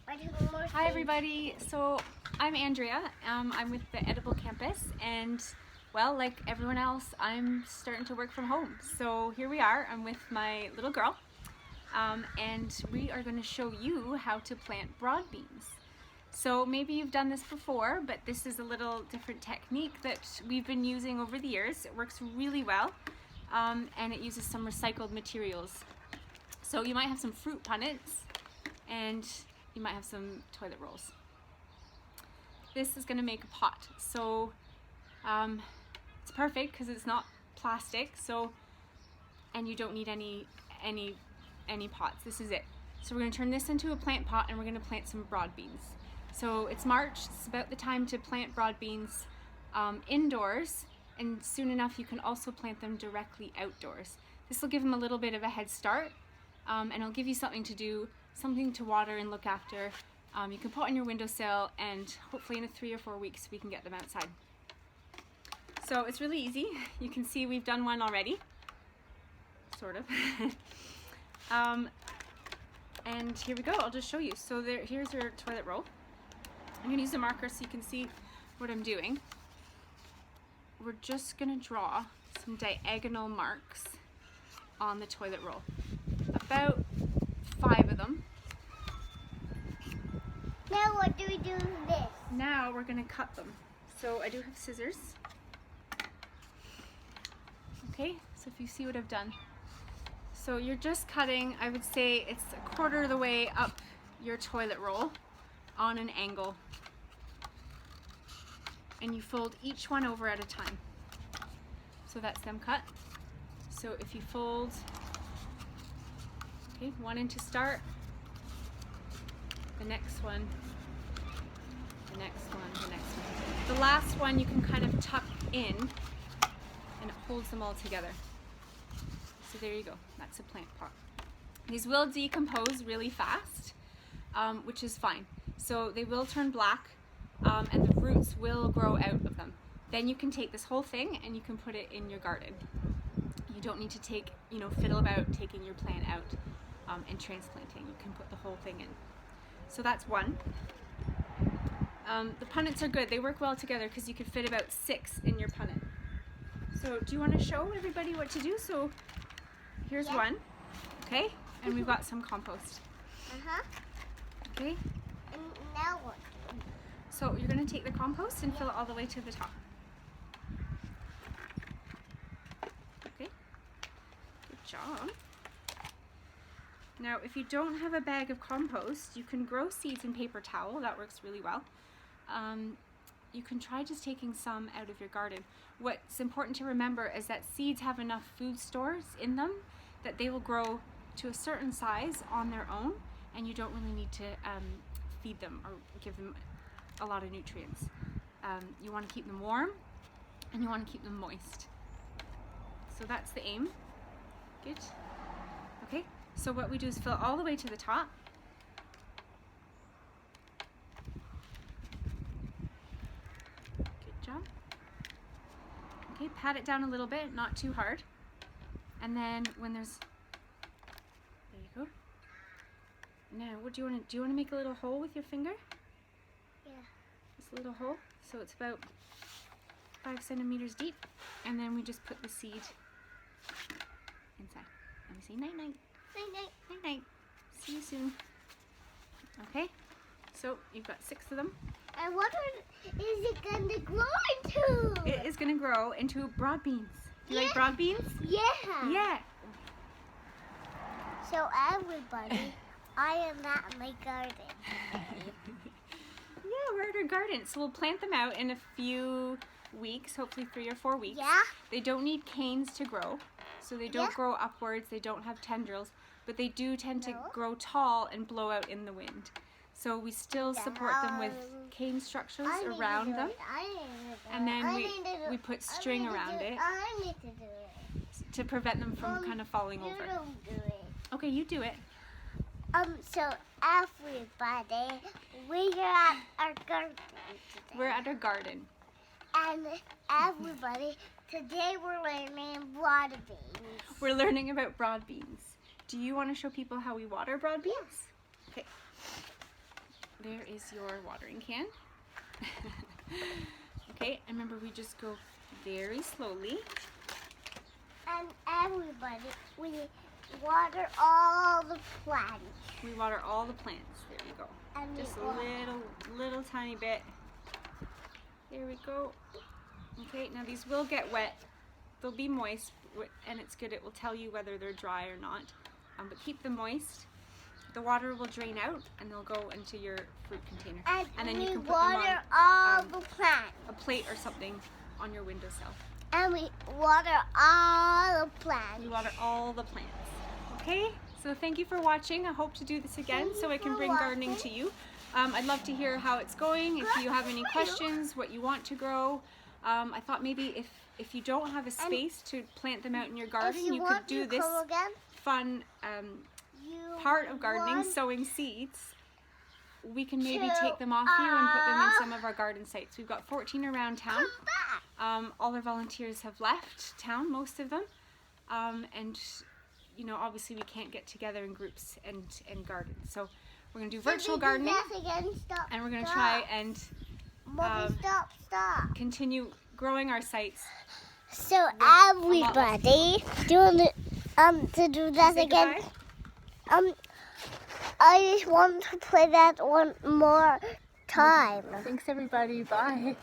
Hi everybody, so I'm Andrea. I'm with the Edible Campus, and well, like everyone else, I'm starting to work from home. So here we are, I'm with my little girl, and we are going to show you how to plant broad beans. So maybe you've done this before, but this is a little different technique that we've been using over the years. It works really well, and it uses some recycled materials. So you might have some fruit punnets, and you might have some toilet rolls. This is going to make a pot, so it's perfect because it's not plastic. So, and you don't need any pots. This is it. So we're going to turn this into a plant pot, and we're going to plant some broad beans. So it's March. It's about the time to plant broad beans indoors, and soon enough you can also plant them directly outdoors. This will give them a little bit of a head start, and it'll give you something to do, something to water and look after. You can put on your windowsill, and hopefully in 3 or 4 weeks we can get them outside. So it's really easy. You can see we've done one already, sort of. And here we go, I'll just show you. So here's your toilet roll. I'm gonna use a marker so you can see what I'm doing. We're just gonna draw some diagonal marks on the toilet roll. About 5 of them. Now what do we do with this? Now we're going to cut them. So I do have scissors. Okay, so if you see what I've done. So you're just cutting, I would say it's 1/4 of the way up your toilet roll on an angle. And you fold each one over at a time. So that's them cut. So if you fold, okay, one in to start, the next one, the next one, the next one. The last one you can kind of tuck in, and it holds them all together. So there you go, that's a plant pot. These will decompose really fast, which is fine. So they will turn black, and the roots will grow out of them. Then you can take this whole thing and you can put it in your garden. You don't need to take, fiddle about taking your plant out and transplanting. You can put the whole thing in. So that's one. The punnets are good. They work well together because you could fit about 6 in your punnet. So do you want to show everybody what to do? So here's one. Okay? And we've got some compost. Okay? And now what? So you're going to take the compost and fill it all the way to the top. Okay? Good job. Now, if you don't have a bag of compost, you can grow seeds in paper towel. That works really well. You can try just taking some out of your garden. What's important to remember is that seeds have enough food stores in them that they will grow to a certain size on their own, and you don't really need to feed them or give them a lot of nutrients. You want to keep them warm, and you want to keep them moist. So that's the aim. Good. Okay. So what we do is fill all the way to the top. Good job. Okay, pat it down a little bit, not too hard. And then when there you go. Now, what do you want to do? You want to make a little hole with your finger? Yeah. This little hole. So it's about 5 centimeters deep. And then we just put the seed inside. Let me say night night. Night, night. Night night. See you soon. Okay, so you've got 6 of them. And what is it going to grow into? It is going to grow into broad beans. Do you like broad beans? Yeah. Yeah. So everybody, I am at my garden. Yeah, we're at our garden. So we'll plant them out in a few weeks, hopefully 3 or 4 weeks. Yeah. They don't need canes to grow, so they don't Yeah. grow upwards. They don't have tendrils, but they do tend to grow tall and blow out in the wind. So we still support them with cane structures around them, and then we put string around it I need to do it. to prevent them from kind of falling You over. don't do it. Okay, you do it. So everybody, we are at our garden today. We're at our garden. And everybody, today we're learning broad beans. We're learning about broad beans. Do you want to show people how we water broad beans? Okay. there is your watering can. Okay, and remember we just go very slowly. And everybody, we water all the plants. We water all the plants. There we go. And Just we a little tiny bit. There we go. Okay, now these will get wet. They'll be moist, and it's good. It will tell you whether they're dry or not. But keep them moist. The water will drain out, and they'll go into your fruit container. And then you can put water them all on the plants. a plate or something on your windowsill. And we water all the plants. We water all the plants. Okay, so thank you for watching. I hope to do this again so I can bring gardening to you. I'd love to hear how it's going. If you have any questions, what you want to grow. I thought maybe if you don't have a space to plant them out in your garden, you could do this fun part of gardening, sowing seeds. We can maybe take them off you and put them in some of our garden sites. We've got 14 around town. All our volunteers have left town, most of them. And you know, obviously we can't get together in groups and garden. So we're going to do virtual gardening. And we're going to try and continue growing our sites. So everybody, do you want to do that again? I just want to play that one more time. Thanks everybody. Bye.